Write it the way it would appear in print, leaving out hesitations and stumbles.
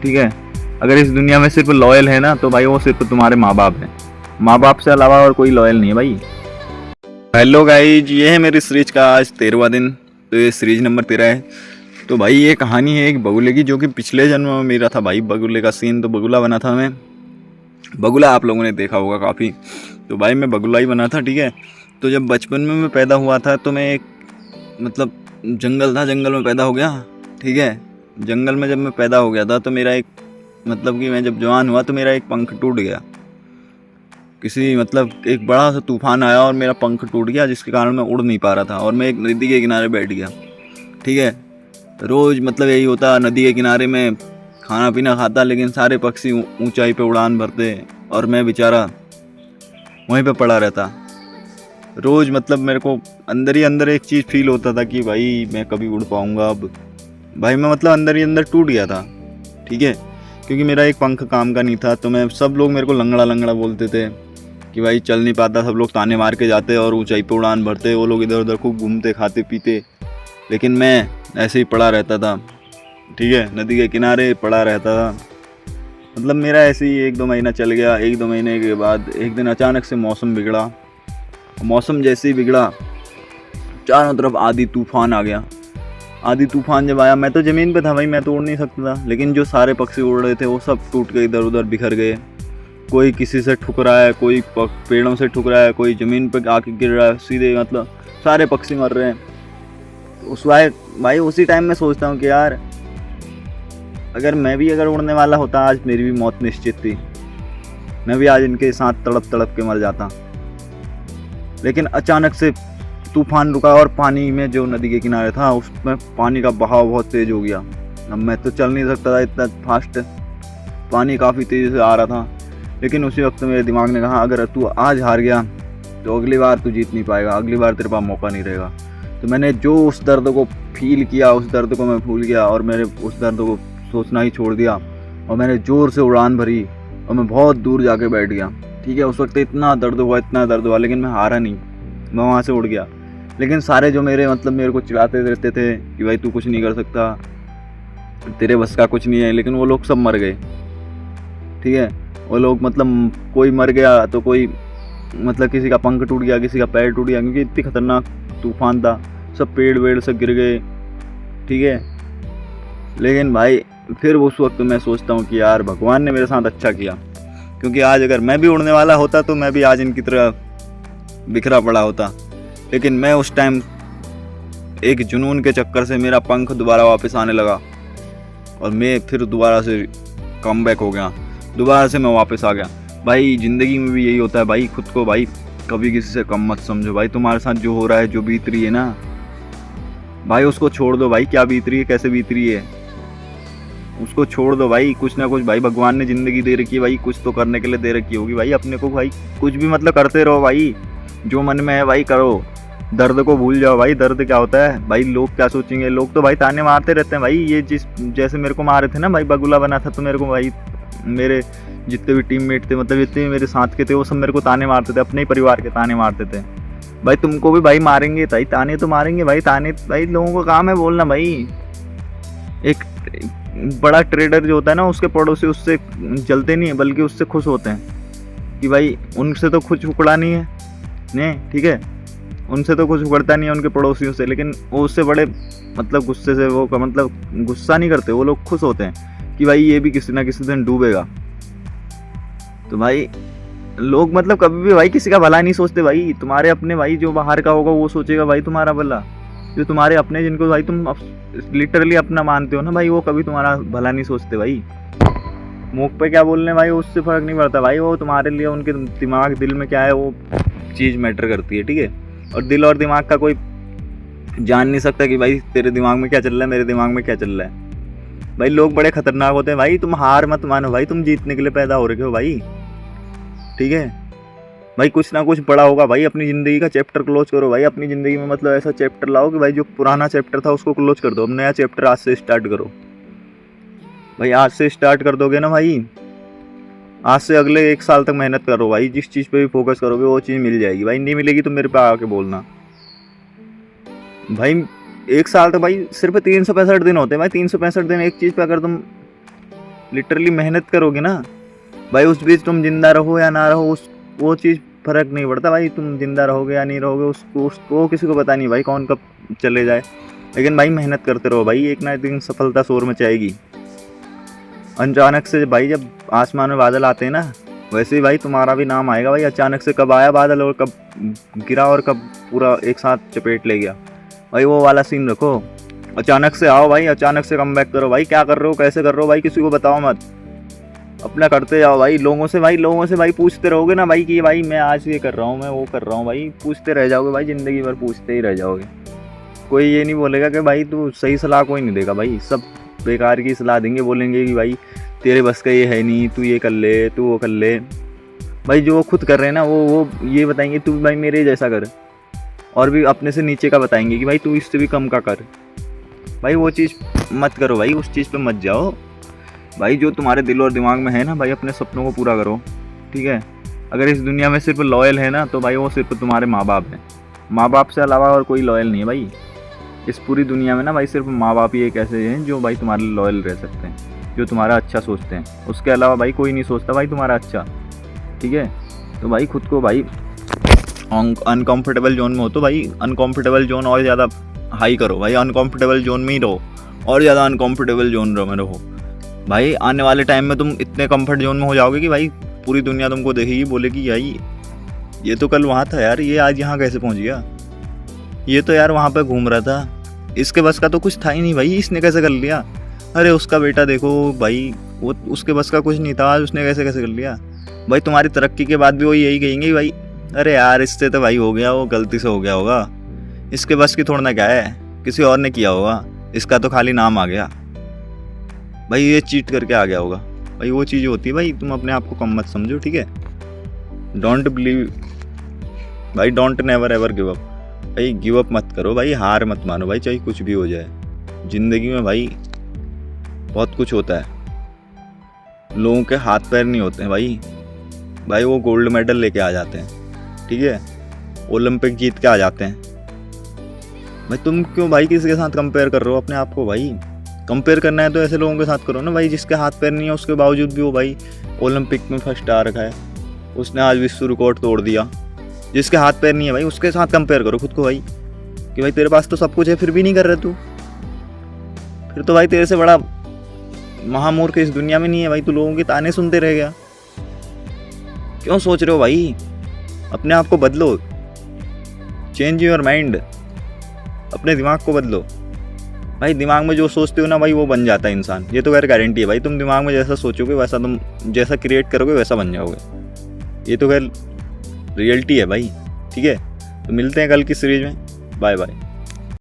ठीक है। अगर इस दुनिया में सिर्फ लॉयल है ना तो भाई वो सिर्फ तुम्हारे माँ बाप हैं। माँ बाप से अलावा और कोई लॉयल नहीं है भाई। हेलो गाइज, ये है मेरी सीरीज का आज 13वां दिन। तो ये सीरीज नंबर 13 है। तो भाई ये कहानी है एक बगुले की, जो कि पिछले जन्म में मेरा था भाई। बगुले का सीन, तो बगुला बना था मैं। बगुला आप लोगों ने देखा होगा काफ़ी। तो भाई मैं बगुला ही बना था, ठीक है। तो जब बचपन में मैं पैदा हुआ था तो मैं एक मतलब जंगल था, जंगल में पैदा हो गया, ठीक है। जंगल में जब मैं पैदा हो गया था तो मेरा एक मतलब कि मैं जब जवान हुआ तो मेरा एक पंख टूट गया। किसी मतलब एक बड़ा सा तूफान आया और मेरा पंख टूट गया, जिसके कारण मैं उड़ नहीं पा रहा था और मैं एक नदी के किनारे बैठ गया, ठीक है। रोज़ मतलब यही होता, नदी के किनारे में खाना पीना खाता, लेकिन सारे पक्षी ऊंचाई पे उड़ान भरते और मैं बेचारा वहीं पे पड़ा रहता। रोज़ मतलब मेरे को अंदर ही अंदर एक चीज़ फील होता था कि भाई मैं कभी उड़ पाऊँगा अब। भाई मैं मतलब अंदर ही अंदर टूट गया था, ठीक है। क्योंकि मेरा एक पंख काम का नहीं था, तो मैं सब लोग मेरे को लंगड़ा लंगड़ा बोलते थे कि भाई चल नहीं पाता। सब लोग ताने मार के जाते और ऊंचाई पे उड़ान भरते, वो लोग इधर उधर खूब घूमते खाते पीते, लेकिन मैं ऐसे ही पड़ा रहता था, ठीक है। नदी के किनारे पड़ा रहता था। मतलब मेरा ऐसे ही 1-2 महीना चल गया। 1-2 महीने के बाद एक दिन अचानक से मौसम बिगड़ा। मौसम जैसे ही बिगड़ा, चारों तरफ आंधी तूफान आ गया। आंधी तूफान जब आया, मैं तो ज़मीन पे था भाई, मैं तो उड़ नहीं सकता था, लेकिन जो सारे पक्षी उड़ रहे थे वो सब टूट के इधर उधर बिखर गए। कोई किसी से ठुकरा है, कोई पेड़ों से ठुकरा है, कोई ज़मीन पे आके गिर रहा है सीधे, मतलब सारे पक्षी मर रहे हैं। तो उस भाई उसी टाइम में सोचता हूँ कि यार अगर मैं भी अगर उड़ने वाला होता, आज मेरी भी मौत निश्चित थी। मैं भी आज इनके साथ तड़प तड़प के मर जाता। लेकिन अचानक से तूफान रुका और पानी में, जो नदी के किनारे था, उसमें पानी का बहाव बहुत तेज़ हो गया। अब मैं तो चल नहीं सकता था, इतना फास्ट पानी काफ़ी तेज़ी से आ रहा था। लेकिन उसी वक्त मेरे दिमाग ने कहा, अगर तू आज हार गया तो अगली बार तू जीत नहीं पाएगा, अगली बार तेरे पास मौका नहीं रहेगा। तो मैंने जो उस दर्द को फील किया, उस दर्द को मैं भूल गया और मैंने उस दर्द को सोचना ही छोड़ दिया और मैंने ज़ोर से उड़ान भरी और मैं बहुत दूर जाके बैठ गया, ठीक है। उस वक्त इतना दर्द हुआ, इतना दर्द हुआ, लेकिन मैं हारा नहीं, मैं वहाँ से उड़ गया। लेकिन सारे जो मेरे मतलब मेरे को चिढ़ाते रहते थे कि भाई तू कुछ नहीं कर सकता, तेरे बस का कुछ नहीं है, लेकिन वो लोग सब मर गए, ठीक है। वो लोग मतलब कोई मर गया तो कोई मतलब किसी का पंख टूट गया, किसी का पैर टूट गया, क्योंकि इतनी खतरनाक तूफान था। सब पेड़ वेड़ सब गिर गए, ठीक है। लेकिन भाई फिर उस वक्त मैं सोचता हूँ कि यार भगवान ने मेरे साथ अच्छा किया, क्योंकि आज अगर मैं भी उड़ने वाला होता तो मैं भी आज इनकी तरह बिखरा पड़ा होता। लेकिन मैं उस टाइम एक जुनून के चक्कर से मेरा पंख दोबारा वापस आने लगा और मैं फिर दोबारा से कम बैक हो गया, दोबारा से मैं वापस आ गया। भाई ज़िंदगी में भी यही होता है भाई, खुद को भाई कभी किसी से कम मत समझो। भाई तुम्हारे साथ जो हो रहा है, जो बीत रही है ना भाई, उसको छोड़ दो भाई। क्या बीत रही है, कैसे बीत रही है, उसको छोड़ दो भाई। कुछ ना कुछ भाई भगवान ने ज़िंदगी दे रखी है भाई, कुछ तो करने के लिए दे रखी होगी भाई अपने को। भाई कुछ भी मतलब करते रहो भाई, जो मन में है भाई करो। दर्द को भूल जाओ भाई, दर्द क्या होता है भाई, लोग क्या सोचेंगे। लोग तो भाई ताने मारते रहते हैं भाई। ये जिस जैसे मेरे को मारे थे ना भाई, बगुला बना था तो मेरे को भाई मेरे जितने भी टीममेट थे, मतलब जितने भी मेरे साथ के थे, वो सब मेरे को ताने मारते थे, अपने ही परिवार के ताने मारते थे। भाई तुमको भी भाई मारेंगे भाई, ताने तो मारेंगे भाई, ताने भाई लोगों का काम है बोलना भाई। एक बड़ा ट्रेडर जो होता है ना, उसके पड़ोसी उससे जलते नहीं है, बल्कि उससे खुश होते हैं कि भाई उनसे तो कुछ उकड़ा नहीं है, नहीं ठीक है, उनसे तो कुछ उगड़ता नहीं है उनके पड़ोसियों से, लेकिन वो उससे बड़े मतलब गुस्से से वो मतलब गुस्सा नहीं करते, वो लोग खुश होते हैं कि भाई ये भी किसी ना किसी दिन डूबेगा। तो भाई लोग मतलब कभी भी भाई किसी का भला नहीं सोचते भाई। तुम्हारे अपने भाई जो बाहर का होगा वो सोचेगा भाई तुम्हारा भला, जो तुम्हारे अपने जिनको भाई तुम लिटरली अपना मानते हो ना भाई, वो कभी तुम्हारा भला नहीं सोचते भाई। मुख पे क्या बोलने भाई, उससे फर्क नहीं पड़ता भाई, वो तुम्हारे लिए उनके दिमाग दिल में क्या है वो चीज़ मैटर करती है, ठीक है। और दिल और दिमाग का कोई जान नहीं सकता कि भाई तेरे दिमाग में क्या चल रहा है, मेरे दिमाग में क्या चल रहा है। भाई लोग बड़े खतरनाक होते हैं भाई, तुम हार मत मानो भाई, तुम जीतने के लिए पैदा हो रखे हो भाई, ठीक है। भाई कुछ ना कुछ बड़ा होगा भाई, अपनी ज़िंदगी का चैप्टर क्लोज करो भाई। अपनी ज़िंदगी में मतलब ऐसा चैप्टर लाओ कि भाई जो पुराना चैप्टर था उसको क्लोज कर दो, अब नया चैप्टर आज से स्टार्ट करो भाई। आज से स्टार्ट कर दोगे ना भाई, आज से अगले 1 साल तक मेहनत करो भाई, जिस चीज़ पे भी फोकस करोगे वो चीज़ मिल जाएगी भाई। नहीं मिलेगी तो मेरे पे आके बोलना भाई। 1 साल तो भाई सिर्फ 365 दिन होते हैं भाई, 365 दिन एक चीज़ पे अगर तुम लिटरली मेहनत करोगे ना भाई, उस बीच तुम जिंदा रहो या ना रहो, उस वो चीज़ फर्क नहीं पड़ता भाई, तुम जिंदा रहोगे या नहीं रहोगे, उसको किसी को पता नहीं भाई कौन कब चले जाए। लेकिन भाई मेहनत करते रहो भाई, एक ना एक दिन सफलता शोर मचाएगी। अचानक से भाई जब आसमान में बादल आते हैं ना, वैसे ही भाई तुम्हारा भी नाम आएगा भाई। अचानक से कब आया बादल और कब गिरा और कब पूरा एक साथ चपेट ले गया भाई, वो वाला सीन रखो। अचानक से आओ भाई, अचानक से कम बैक करो भाई। क्या कर रहे हो, कैसे कर रहे हो भाई, किसी को बताओ मत, अपना करते जाओ भाई। लोगों से भाई पूछते रहोगे ना भाई कि भाई मैं आज ये कर रहा हूँ, मैं वो कर रहा हूँ भाई, पूछते रह जाओगे भाई, ज़िंदगी भर पूछते ही रह जाओगे। कोई ये नहीं बोलेगा कि भाई तू सही सलाह कोई नहीं देगा भाई, सब बेकार की सलाह देंगे, बोलेंगे कि भाई तेरे बस का ये है नहीं, तू ये कर ले, तू वो कर ले। भाई जो वो खुद कर रहे हैं ना वो ये बताएंगे तू भाई मेरे जैसा कर, और भी अपने से नीचे का बताएंगे कि भाई तू इससे भी कम का कर। भाई वो चीज़ मत करो भाई, उस चीज़ पे मत जाओ भाई। जो तुम्हारे दिल और दिमाग में है ना भाई, अपने सपनों को पूरा करो, ठीक है। अगर इस दुनिया में सिर्फ लॉयल है ना तो भाई वो सिर्फ तुम्हारे माँ बाप हैं। माँ बाप से अलावा और कोई लॉयल नहीं है भाई इस पूरी दुनिया में ना भाई। सिर्फ माँ बाप ही एक ऐसे हैं जो भाई तुम्हारे लॉयल रह सकते हैं, जो तुम्हारा अच्छा सोचते हैं। उसके अलावा भाई कोई नहीं सोचता भाई तुम्हारा अच्छा, ठीक है। तो भाई खुद को भाई अनकंफर्टेबल जोन में हो तो भाई अनकंफर्टेबल जोन और ज़्यादा हाई करो भाई, अनकंफर्टेबल जोन में ही रहो और ज़्यादा अनकंफर्टेबल जोन में रहो भाई। आने वाले टाइम में तुम इतने कंफर्ट जोन में हो जाओगे कि भाई पूरी दुनिया तुमको देखेगी, बोलेगी भाई ये तो कल वहाँ था यार, ये आज यहाँ कैसे पहुँच गया, ये तो यार वहाँ पे घूम रहा था, इसके बस का तो कुछ था ही नहीं भाई, इसने कैसे कर लिया। अरे उसका बेटा देखो भाई, वो उसके बस का कुछ नहीं था, आज उसने कैसे कैसे कर लिया। भाई तुम्हारी तरक्की के बाद भी वो यही कहेंगे भाई अरे यार इससे तो भाई हो गया, वो गलती से हो गया होगा, इसके बस की थोड़ा ना क्या है, किसी और ने किया होगा, इसका तो खाली नाम आ गया भाई, ये चीट करके आ गया होगा भाई। वो चीज़ होती है भाई, तुम अपने आप को कम मत समझो, ठीक है। डोंट बिलीव भाई, don't never ever give up भाई, गिव अप मत करो भाई, हार मत मानो भाई, चाहे कुछ भी हो जाए ज़िंदगी में भाई। बहुत कुछ होता है, लोगों के हाथ पैर नहीं होते हैं भाई वो गोल्ड मेडल लेके आ जाते हैं, ठीक है, ओलंपिक जीत के आ जाते हैं भाई। तुम क्यों भाई किसी के साथ कंपेयर कर रहे हो अपने आप को भाई। कंपेयर करना है तो ऐसे लोगों के साथ करो ना भाई, जिसके हाथ पैर नहीं है उसके बावजूद भी वो भाई ओलंपिक में फर्स्ट आ रखा है, उसने आज विश्व रिकॉर्ड तोड़ दिया। जिसके हाथ पैर नहीं है भाई उसके साथ कंपेयर करो खुद को भाई, कि भाई तेरे पास तो सब कुछ है फिर भी नहीं कर रहे तू, फिर तो भाई तेरे से बड़ा महामूर्ख इस दुनिया में नहीं है भाई, तू लोगों के ताने सुनते रह गया। क्यों सोच रहे हो भाई, अपने आप को बदलो, चेंज योर माइंड, अपने दिमाग को बदलो भाई। दिमाग में जो सोचते हो ना भाई वो बन जाता है इंसान, ये तो खैर गारंटी है भाई। तुम दिमाग में जैसा सोचोगे वैसा तुम जैसा क्रिएट करोगे वैसा बन जाओगे, ये तो खैर रियलिटी है भाई, ठीक है। तो मिलते हैं कल की सीरीज में, बाय बाय।